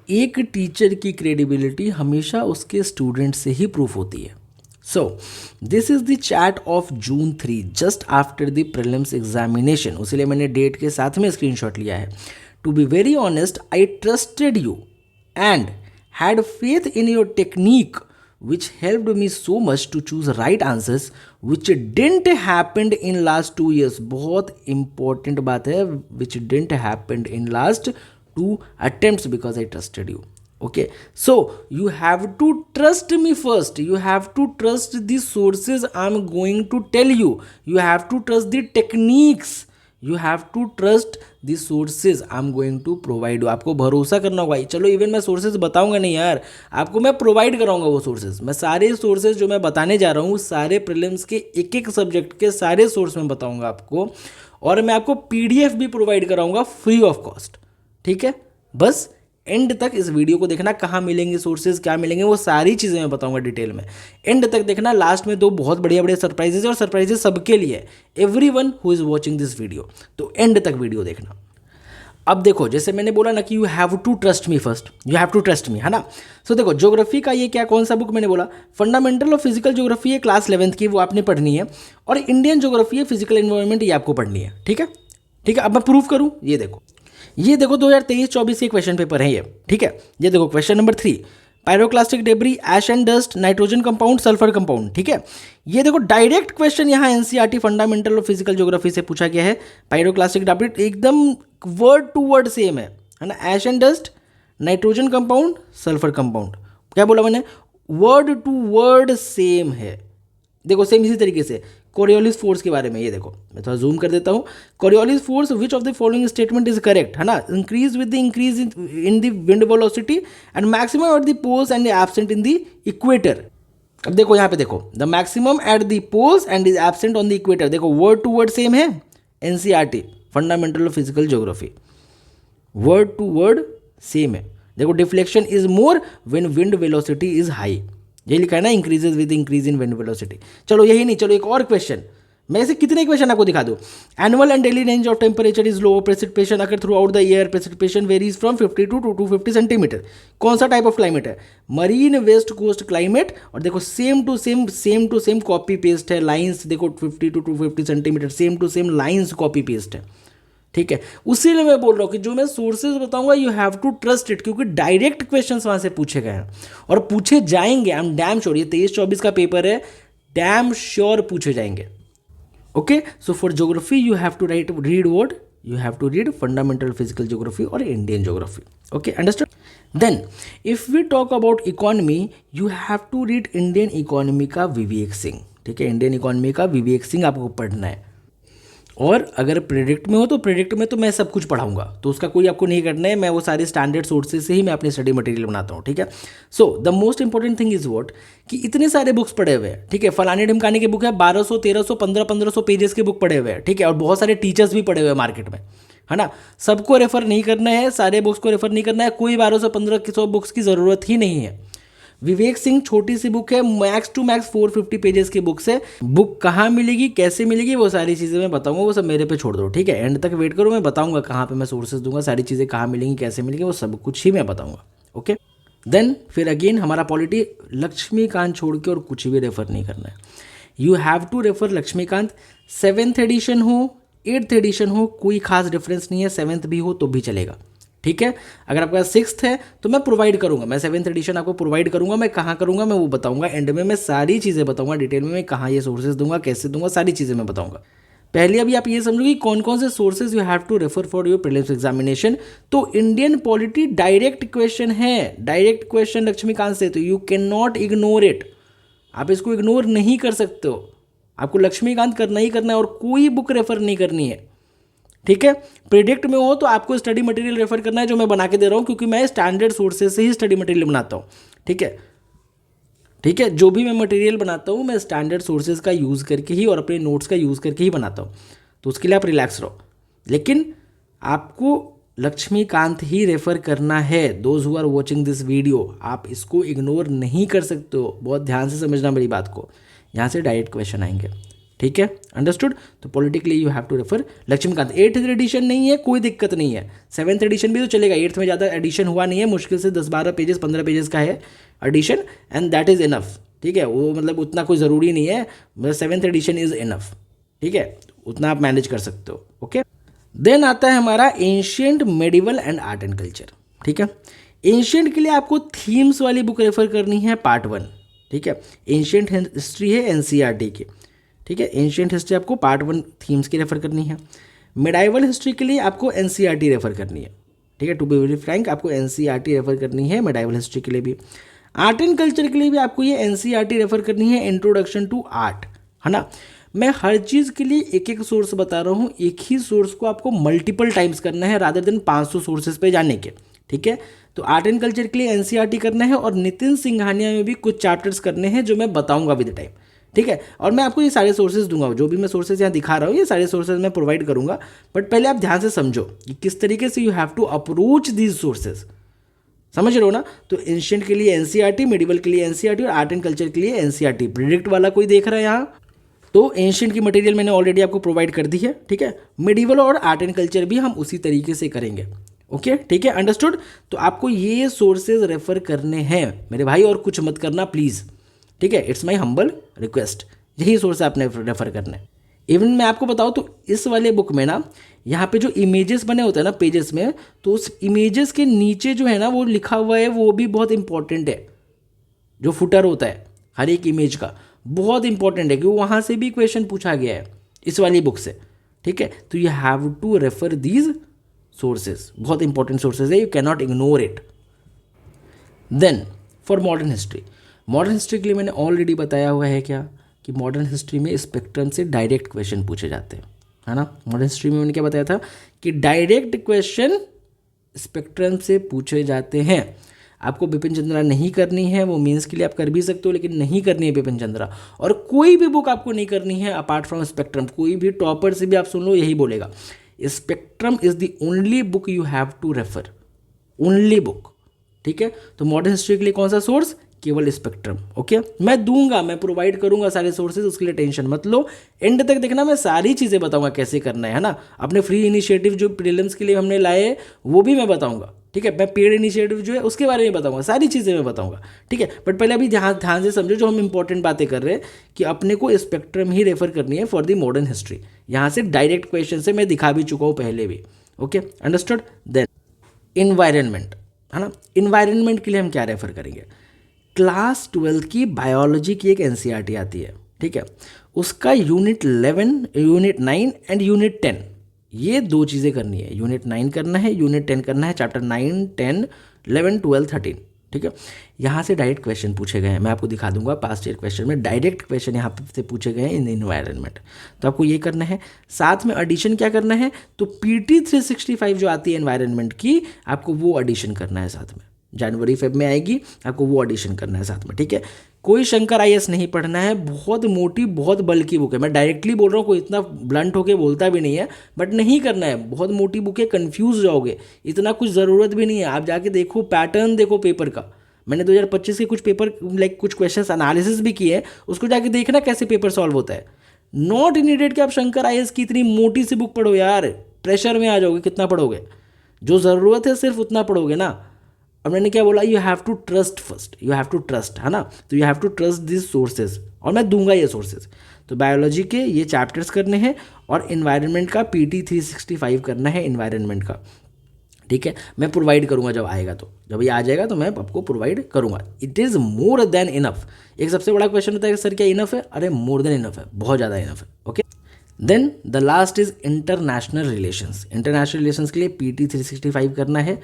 एक टीचर की क्रेडिबिलिटी हमेशा उसके स्टूडेंट से ही प्रूफ होती है। So this is the chat of June 3 just after the prelims examination, उसीलिए मैंने डेट के साथ में स्क्रीनशॉट लिया है। To be very honest, I trusted you and had faith in your technique, which helped me so much to choose right answers, which didn't happen in last 2 years। बहुत important बात है, which didn't happen in last 2 attempts because I trusted you। Okay, so you have to trust me first, you have to trust the sources I'm going to tell you, you have to trust the techniques, you have to trust the sources I am going to provide you. आपको भरोसा करना होगा। चलो even मैं sources बताऊंगा नहीं यार, आपको मैं प्रोवाइड कराऊंगा वो सोर्सेज। मैं सारे सोर्सेज जो मैं बताने जा रहा हूँ, सारे प्रीलिम्स के एक एक सब्जेक्ट के सारे सोर्स में बताऊंगा आपको, और मैं आपको पीडीएफ भी प्रोवाइड कराऊंगा फ्री ऑफ कॉस्ट। ठीक है, बस एंड तक इस वीडियो को देखना, कहाँ मिलेंगे सोर्सेज, क्या मिलेंगे, वो सारी चीज़ें मैं बताऊंगा डिटेल में। एंड तक देखना, लास्ट में दो बहुत बढ़िया बढ़िया सरप्राइजेज, और सरप्राइजेज सबके लिए, everyone who is watching this video. तो एंड तक वीडियो देखना। अब देखो, जैसे मैंने बोला ना कि you have to trust me first, you have to trust me, है ना। सो देखो, ज्योग्राफी का ये क्या, कौन सा बुक मैंने बोला, फंडामेंटल ऑफ फिजिकल ज्योग्राफी है, क्लास 11th की, वो आपने पढ़नी है। और इंडियन ज्योग्राफी है, फिजिकल एनवायरनमेंट, ये आपको पढ़नी है। ठीक है, ठीक है। अब मैं प्रूफ करूँ, ये देखो, ये देखो 2023-24 के क्वेश्चन पेपर है ये। ठीक है, ये देखो question number 3, pyroclastic debris, ash and dust, nitrogen compound, sulphur compound. ठीक है, ये देखो डायरेक्ट क्वेश्चन यहाँ NCERT fundamental of physical geography से पूछा गया है। पायरोक्लास्टिक डेब्री एकदम वर्ड टू वर्ड सेम है ना। Ash and dust, nitrogen compound, sulphur compound, क्या बोला मैंने, वर्ड टू वर्ड सेम है। देखो सेम इसी तरीके से कोरियोलिस फोर्स के बारे में, ये देखो मैं थोड़ा जूम कर देता हूँ। Coriolis force, which of the following statement is correct, है ना। Increase with the increase in the wind velocity and maximum at the poles and absent in the equator. अब देखो यहाँ पे देखो, the maximum at the poles and is absent on the equator. देखो word to word same है, NCERT fundamental of physical geography, word to word same है। देखो deflection is more when wind velocity is high, यही लिखा है ना, increases with increase in wind velocity. चलो यही नहीं, चलो एक और क्वेश्चन, मैं ऐसे कितने क्वेश्चन आपको दिखा दूं। Annual and daily range of temperature is low, precipitation occur throughout the year, precipitation varies from 52 to 250 centimetre. कौन सा टाइप ऑफ क्लाइमेट है, मरीन वेस्ट कोस्ट क्लाइमेट। और देखो same to same copy paste है, lines देखो 50 to 250 centimetre, same to same lines copy paste है। ठीक है, उसीलिए मैं बोल रहा हूँ कि जो मैं सोर्सेज बताऊंगा you have to trust it, क्योंकि डायरेक्ट क्वेश्चंस वहां से पूछे गए हैं और पूछे जाएंगे। आई एम डैम श्योर, ये 23-24 का पेपर है, डैम श्योर पूछे जाएंगे। Okay, so for geography you have to read what, you have to read fundamental physical geography और Indian geography. Okay, understood. Then if we talk about economy, you have to read Indian economy का विवेक सिंह। ठीक है, Indian economy का विवेक सिंह आपको पढ़ना है। और अगर प्रेडिक्ट में हो तो प्रेडिक्ट में तो मैं सब कुछ पढ़ाऊंगा, तो उसका कोई आपको नहीं करना है, मैं वो सारे स्टैंडर्ड सोर्सेज से ही मैं अपनी स्टडी मटेरियल बनाता हूँ। ठीक है, so the most important thing is what, कि इतने सारे बुक्स पढ़े हुए हैं। ठीक है, फलाने ढिमकाने की बुक है, 1200, 1300, 1500 पेजेस के बुक पढ़े हुए हैं। ठीक है, और बहुत सारे टीचर्स भी पढ़े हुए हैं मार्केट में, है ना। सबको रेफर नहीं करना है, सारे बुक्स को रेफर नहीं करना है, कोई 1200-1500 बुक्स की ज़रूरत ही नहीं है। विवेक सिंह छोटी सी बुक है, मैक्स टू मैक्स 450 पेजेस की बुक्स है। बुक कहाँ मिलेगी, कैसे मिलेगी, वो सारी चीज़ें मैं बताऊंगा, वो सब मेरे पे छोड़ दो। ठीक है, एंड तक वेट करो, मैं बताऊंगा कहाँ पे मैं सोर्सेज दूंगा, सारी चीज़ें कहाँ मिलेंगी, कैसे मिलेंगी, वो सब कुछ ही मैं बताऊंगा। ओके, देन फिर अगेन हमारा पॉलिटी, लक्ष्मीकांत छोड़ के और कुछ भी रेफर नहीं करना है। You have to refer Laxmikanth, 7th edition हो 8th एडिशन हो, कोई खास डिफरेंस नहीं है, 7th भी हो तो भी चलेगा। ठीक है, अगर आपका 6th है तो मैं प्रोवाइड करूंगा, मैं 7th एडिशन आपको प्रोवाइड करूंगा। मैं कहाँ करूंगा मैं वो बताऊंगा, एंड में मैं सारी चीज़ें बताऊंगा डिटेल में, मैं कहाँ ये सोर्सेज दूंगा, कैसे दूंगा, सारी चीज़ें मैं बताऊंगा। पहले अभी आप ये समझो कि कौन कौन से sources you have to refer for your prelims examination. तो इंडियन पॉलिटी डायरेक्ट क्वेश्चन है, डायरेक्ट क्वेश्चन लक्ष्मीकांत से, तो you can not ignore it, आप इसको इग्नोर नहीं कर सकते हो। आपको लक्ष्मीकांत करना ही करना है और कोई बुक रेफर नहीं करनी है। ठीक है, प्रेडिक्ट में हो तो आपको स्टडी मटेरियल रेफर करना है जो मैं बना के दे रहा हूँ, क्योंकि मैं स्टैंडर्ड सोर्सेज से ही स्टडी मटेरियल बनाता हूँ। ठीक है, ठीक है, जो भी मैं मटेरियल बनाता हूँ मैं स्टैंडर्ड सोर्सेज का यूज़ करके ही और अपने नोट्स का यूज़ करके ही बनाता हूँ, तो उसके लिए आप रिलैक्स रहो। लेकिन आपको लक्ष्मीकांत ही रेफर करना है। Those who are watching this video, आप इसको इग्नोर नहीं कर सकते हो, बहुत ध्यान से समझना मेरी बात को, यहाँ से डायरेक्ट क्वेश्चन आएंगे। ठीक है, अंडरस्टूड। तो politically you have to refer Laxmikanth. 8th edition नहीं है, कोई दिक्कत नहीं है, 7th एडिशन भी तो चलेगा, 8th में ज़्यादा एडिशन हुआ नहीं है, मुश्किल से 10-12 पेजेस 15 पेजेस का है edition, and that is enough. ठीक है, वो मतलब उतना कोई ज़रूरी नहीं है, मतलब 7th एडिशन इज़ इनफ। ठीक है, उतना आप मैनेज कर सकते हो। ओके, देन आता है हमारा ancient, medieval and art and culture. ठीक है, एंशियंट के लिए आपको थीम्स वाली बुक रेफर करनी है, पार्ट 1। ठीक है, एंशियंट हिस्ट्री है एनसीईआरटी की। ठीक है, एंशियंट हिस्ट्री आपको पार्ट 1 थीम्स की रेफर करनी है। मिडाइवल हिस्ट्री के लिए आपको एनसीईआरटी रेफर करनी है। ठीक है, टू बी वेरी फ्रैंक, आपको एनसीईआरटी रेफर करनी है मिडाइवल हिस्ट्री के लिए भी। आर्ट एंड कल्चर के लिए भी आपको ये एनसीईआरटी रेफर करनी है, इंट्रोडक्शन टू आर्ट, है ना। मैं हर चीज़ के लिए एक एक सोर्स बता रहा हूँ, एक ही सोर्स को आपको मल्टीपल टाइम्स करना है रादर देन 500 सोर्सेज पे जाने के। ठीक है, तो आर्ट एंड कल्चर के लिए एनसीईआरटी करना है, और नितिन सिंघानिया में भी कुछ चैप्टर्स करने हैं जो मैं बताऊंगा विद टाइम। ठीक है, और मैं आपको ये सारे सोर्सेज दूंगा, जो भी मैं सोर्सेज यहाँ दिखा रहा हूँ ये सारे सोर्सेज मैं प्रोवाइड करूंगा। बट पहले आप ध्यान से समझो कि किस तरीके से you have to approach these sources, समझ रहे हो ना। तो एंशिएंट के लिए एनसीईआरटी, मेडिवल के लिए एनसीईआरटी, और आर्ट एंड कल्चर के लिए एनसीईआरटी। प्रेडिक्ट वाला कोई देख रहा है यहाँ, तो एंशिएंट की मटेरियल मैंने ऑलरेडी आपको प्रोवाइड कर दी है। ठीक है, मेडिवल और आर्ट एंड कल्चर भी हम उसी तरीके से करेंगे। ओके, ठीक है, अंडरस्टूड। तो आपको ये सोर्सेज रेफर करने हैं मेरे भाई, और कुछ मत करना प्लीज़। ठीक है, इट्स माई हम्बल रिक्वेस्ट, यही सोर्स आपने रेफर करना है। इवन मैं आपको बताऊँ तो इस वाले बुक में ना, यहाँ पे जो इमेजेस बने होते हैं ना पेजेस में, तो उस इमेजेस के नीचे जो है ना वो लिखा हुआ है, वो भी बहुत इंपॉर्टेंट है। जो फुटर होता है हर एक इमेज का, बहुत इंपॉर्टेंट है, क्योंकि वहाँ से भी क्वेश्चन पूछा गया है इस वाली बुक से। ठीक है, तो you have to refer these sources, बहुत इंपॉर्टेंट सोर्सेज है, you can not ignore it. Then for modern history, modern history के लिए मैंने ऑलरेडी बताया हुआ है क्या, कि मॉडर्न हिस्ट्री में स्पेक्ट्रम से डायरेक्ट क्वेश्चन पूछे जाते हैं, है ना। मॉडर्न हिस्ट्री में मैंने क्या बताया था कि डायरेक्ट क्वेश्चन स्पेक्ट्रम से पूछे जाते हैं। आपको बिपिन चंद्रा नहीं करनी है, वो मेंस के लिए आप कर भी सकते हो, लेकिन नहीं करनी है बिपिन चंद्रा। और कोई भी बुक आपको नहीं करनी है अपार्ट फ्रॉम स्पेक्ट्रम। कोई भी टॉपर से भी आप सुन लो, यही बोलेगा, Spectrum is the only book you have to refer, only book. ठीक है, तो मॉडर्न हिस्ट्री के लिए कौन सा सोर्स, केवल स्पेक्ट्रम। ओके, मैं दूंगा, मैं प्रोवाइड करूंगा सारे सोर्सेज, उसके लिए टेंशन मत लो। एंड तक देखना, मैं सारी चीज़ें बताऊंगा कैसे करना है ना। अपने फ्री इनिशिएटिव जो प्रीलिम्स के लिए हमने लाए वो भी मैं बताऊंगा। ठीक है, मैं पेड इनिशिएटिव जो है उसके बारे में बताऊंगा, सारी चीज़ें मैं बताऊंगा। ठीक है, बट पहले अभी ध्यान से समझो, जो हम इंपॉर्टेंट बातें कर रहे हैं कि अपने को स्पेक्ट्रम ही रेफर करनी है फॉर द मॉडर्न हिस्ट्री। यहाँ से डायरेक्ट क्वेश्चन से मैं दिखा भी चुका हूँ पहले भी। Okay, understood. देन इन्वायरमेंट, है ना। इन्वायरमेंट के लिए हम क्या रेफर करेंगे, क्लास 12 की बायोलॉजी की एक एनसीईआरटी आती है। ठीक है, उसका यूनिट 11, यूनिट 9 एंड यूनिट 10, ये 2 चीज़ें करनी है। यूनिट 9 करना है, यूनिट 10 करना है, चैप्टर 9, 10, 11, 12, 13। ठीक है, यहाँ से डायरेक्ट क्वेश्चन पूछे गए हैं, मैं आपको दिखा दूंगा पास्ट ईयर क्वेश्चन में डायरेक्ट क्वेश्चन यहाँ से पूछे गए हैं इन इन्वायरमेंट। तो आपको ये करना है, साथ में एडिशन क्या करना है, तो पीटी 365 जो आती है एनवायरनमेंट की, आपको वो एडिशन करना है साथ में। जनवरी फेब में आएगी, आपको वो एडिशन करना है साथ में। ठीक है, कोई शंकर आईएएस नहीं पढ़ना है, बहुत मोटी बहुत बल्कि बुक है, मैं डायरेक्टली बोल रहा हूँ, कोई इतना ब्लंट होके बोलता भी नहीं है, बट नहीं करना है, बहुत मोटी बुक है, कंफ्यूज जाओगे, इतना कुछ ज़रूरत भी नहीं है। आप जाके देखो, पैटर्न देखो पेपर का, मैंने 2025 के कुछ पेपर लाइक कुछ क्वेश्चंस एनालिसिस भी किए हैं, उसको जाके देखना कैसे पेपर सॉल्व होता है। नॉट नीडेड कि आप शंकर आईएएस की इतनी मोटी सी बुक पढ़ो यार, प्रेशर में आ जाओगे, कितना पढ़ोगे, जो ज़रूरत है सिर्फ उतना पढ़ोगे ना। और मैंने क्या बोला, you have to trust first, you have to trust, है ना। तो you have to trust this sources, और मैं दूंगा ये सोर्सेज। तो बायोलॉजी के ये चैप्टर्स करने हैं, और इन्वायरमेंट का पीटी 365 करना है इन्वायरमेंट का। ठीक है, मैं प्रोवाइड करूंगा जब आएगा, तो जब ये आ जाएगा तो मैं आपको प्रोवाइड करूंगा। It is more than enough. एक सबसे बड़ा क्वेश्चन होता है सर क्या इनफ है, अरे मोर देन इनफ है, बहुत ज़्यादा इनफ है। Okay, then the last is international relations. International relations के लिए पीटी 365 करना है,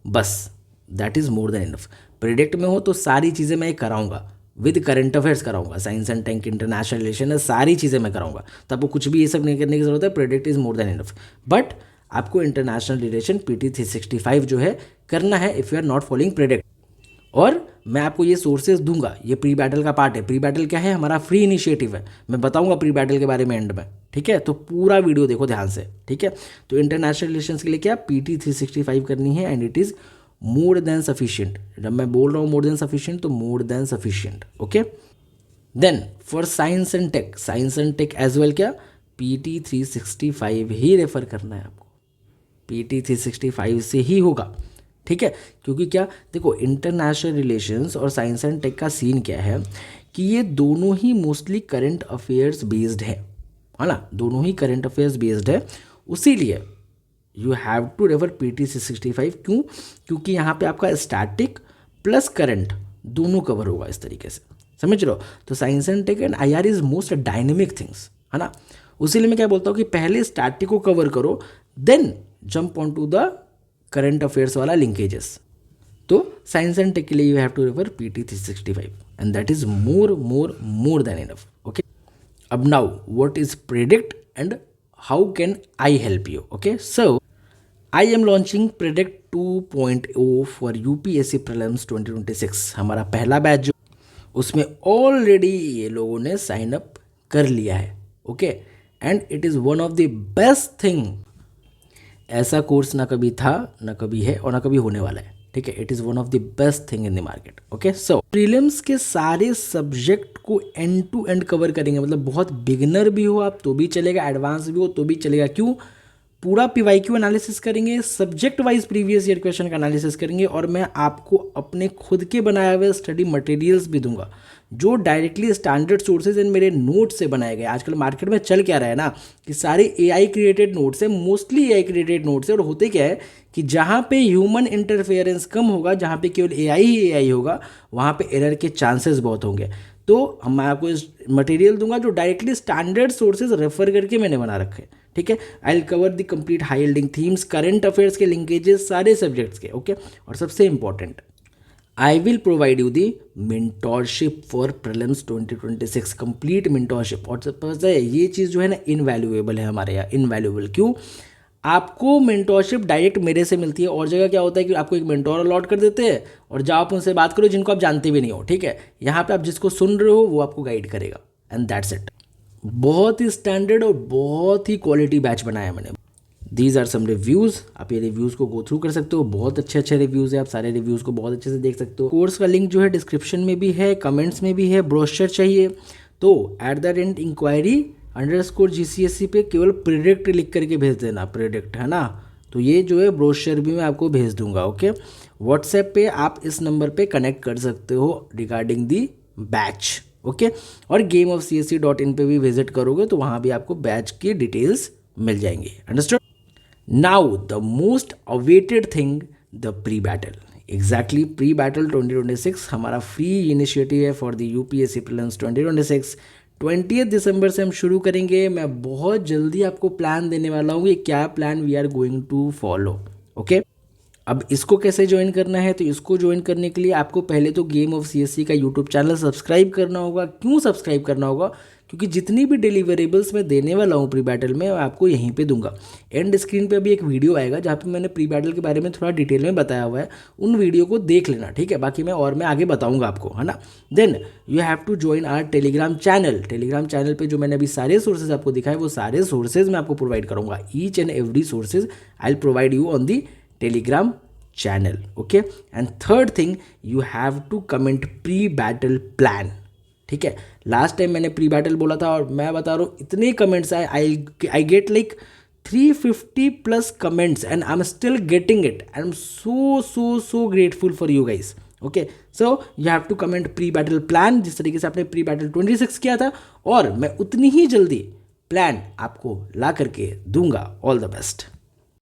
बस that is more than enough. Predict में हो तो सारी चीज़ें मैं कराऊंगा, विद करंट अफेयर्स कराऊंगा, science and tech, international relation है, सारी चीज़ें मैं कराऊंगा। तो आपको कुछ भी ये सब नहीं करने की जरूरत है, Predict is more than enough. But आपको इंटरनेशनल रिलेशन पीटी 365 जो है करना है, if you are not following Predict. और मैं आपको ये सोर्सेज दूंगा, ये प्री बैटल का पार्ट है। प्री बैटल क्या है, हमारा फ्री इनिशिएटिव है, मैं बताऊंगा प्री बैटल के बारे में एंड में। ठीक है, तो पूरा वीडियो देखो ध्यान से। ठीक है, तो इंटरनेशनल रिलेशंस के लिए क्या पीटी 365 करनी है, and it is more than sufficient. जब मैं बोल रहा हूँ मोर देन सफिशिएंट, तो more than sufficient. Okay, then for science and tech as well क्या PT 365 ही रेफर करना है आपको, PT 365 से ही होगा, ठीक है। क्योंकि क्या देखो, इंटरनेशनल रिलेशंस और साइंस एंड टेक का सीन क्या है कि ये दोनों ही मोस्टली करंट अफेयर्स बेस्ड है ना, दोनों ही करंट अफेयर्स बेस्ड है, उसीलिए you have to refer PT 365। क्यों? क्योंकि यहाँ पे आपका स्टैटिक प्लस करंट दोनों कवर होगा इस तरीके से, समझ रहे हो। तो science and tech and IR is most dynamic things, है ना। उसीलिए मैं क्या बोलता हूँ कि पहले स्टैटिक को कवर करो, then jump on to the current affairs वाला लिंकेजेस। तो साइंस एंड टेक के लिए you have to refer PT 365 and that is more than enough, okay. अब now what is Predict and how can I help you, okay. So I am launching Predict 2.0 for UPSC prelims 2026। हमारा पहला batch जो उसमें already ये लोगों ने sign up कर लिया है, okay. And it is one of the best thing, ऐसा कोर्स ना कभी था, ना कभी है और ना कभी होने वाला है, ठीक है। It is one of the best thing in the market, okay. So prelims के सारे सब्जेक्ट को एंड टू एंड कवर करेंगे, मतलब बहुत बिगिनर भी हो आप तो भी चलेगा, एडवांस भी हो तो भी चलेगा। क्यों? पूरा PYQ एनालिसिस करेंगे, subject wise previous year question का एनालिसिस करेंगे, और मैं आपको अपने खुद के बनाए हुए स्टडी मटेरियल्स भी दूंगा जो डायरेक्टली स्टैंडर्ड सोर्सेज एंड मेरे नोट्स से बनाए गए। आजकल मार्केट में चल क्या रहा है ना कि सारे AI क्रिएटेड नोट्स हैं, मोस्टली AI क्रिएटेड नोट्स है, और होते क्या है कि जहाँ पे ह्यूमन इंटरफेरेंस कम होगा, जहाँ पे केवल AI ही AI होगा, वहाँ पे एरर के चांसेस बहुत होंगे। तो मैं आपको इस मटेरियल दूंगा जो डायरेक्टली स्टैंडर्ड सोर्सेज रेफर करके मैंने बना रखे हैं, ठीक है। I will cover the complete high yielding themes, current affairs के लिंकेजेस सारे सब्जेक्ट्स के, ओके। और सबसे important, I will provide you the mentorship for prelims 2026, complete mentorship. और पता है ये चीज़ जो है ना इनवैल्यूएबल है हमारे यहाँ, इनवैल्यूएबल। क्यों? आपको मेंटोरशिप डायरेक्ट मेरे से मिलती है, और जगह क्या होता है कि आपको एक मेंटोर अलॉट कर देते हैं और जाओ आप उनसे बात करो जिनको आप जानते भी नहीं हो, ठीक है। यहाँ पे आप जिसको सुन रहे हो वो आपको गाइड करेगा, एंड दैट्स इट। बहुत ही स्टैंडर्ड और बहुत ही क्वालिटी बैच बनाया मैंने। दीज आर सम रिव्यूज़, आप ये रिव्यूज़ को गो थ्रू कर सकते हो, बहुत अच्छे अच्छे रिव्यूज़ है, आप सारे रिव्यूज़ को बहुत अच्छे से देख सकते हो। कोर्स का लिंक जो है डिस्क्रिप्शन में भी है, कमेंट्स में भी है। ब्रोशर चाहिए तो @inquiry_GCSE पे केवल प्रेडिक्ट लिख करके भेज देना, प्रेडिक्ट, है ना। तो ये जो है ब्रोशर भी मैं आपको भेज दूंगा, ओके। व्हाट्सएप पे आप इस नंबर पे कनेक्ट कर सकते हो रिगार्डिंग दी बैच, ओके। और gameofcsc.in पे भी विजिट करोगे तो वहाँ भी आपको बैच की डिटेल्स मिल जाएंगी, understood. Now the most awaited thing, the pre battle. Exactly, pre battle 2026 हमारा फ्री इनिशिएटिव है फॉर द UPSC प्रीलिम्स 2026। 20 दिसंबर से हम शुरू करेंगे। मैं बहुत जल्दी आपको प्लान देने वाला हूँ कि क्या plan we are going to follow, okay. अब इसको कैसे ज्वाइन करना है, तो इसको ज्वाइन करने के लिए आपको पहले तो गेम ऑफ CSC का यूट्यूब चैनल सब्सक्राइब करना होगा। क्यों सब्सक्राइब करना होगा? क्योंकि जितनी भी डिलीवरेबल्स मैं देने वाला हूँ प्री बैटल में, मैं आपको यहीं पे दूंगा। एंड स्क्रीन पे अभी एक वीडियो आएगा जहाँ पे मैंने प्री बैटल के बारे में थोड़ा डिटेल में बताया हुआ है, उन वीडियो को देख लेना, ठीक है। बाकी मैं आगे बताऊँगा आपको, है ना। Then you have to join our Telegram channel. Telegram channel पर जो मैंने अभी सारे सोर्सेज आपको दिखाए, वो सारे सोर्सेज मैं आपको प्रोवाइड करूँगा। Each and every sources I will provide you on the Telegram channel, okay। and third thing, you have to comment pre battle plan, ठीक है। लास्ट टाइम मैंने प्री बैटल बोला था और मैं बता रहा हूँ इतने कमेंट्स आए, I get like 350+ comments and I am still getting it. I am so grateful for you guys, okay. So you have to comment pre battle plan, जिस तरीके से आपने प्री बैटल 26 किया था, और मैं उतनी ही जल्दी प्लान आपको ला करके दूंगा। All the best.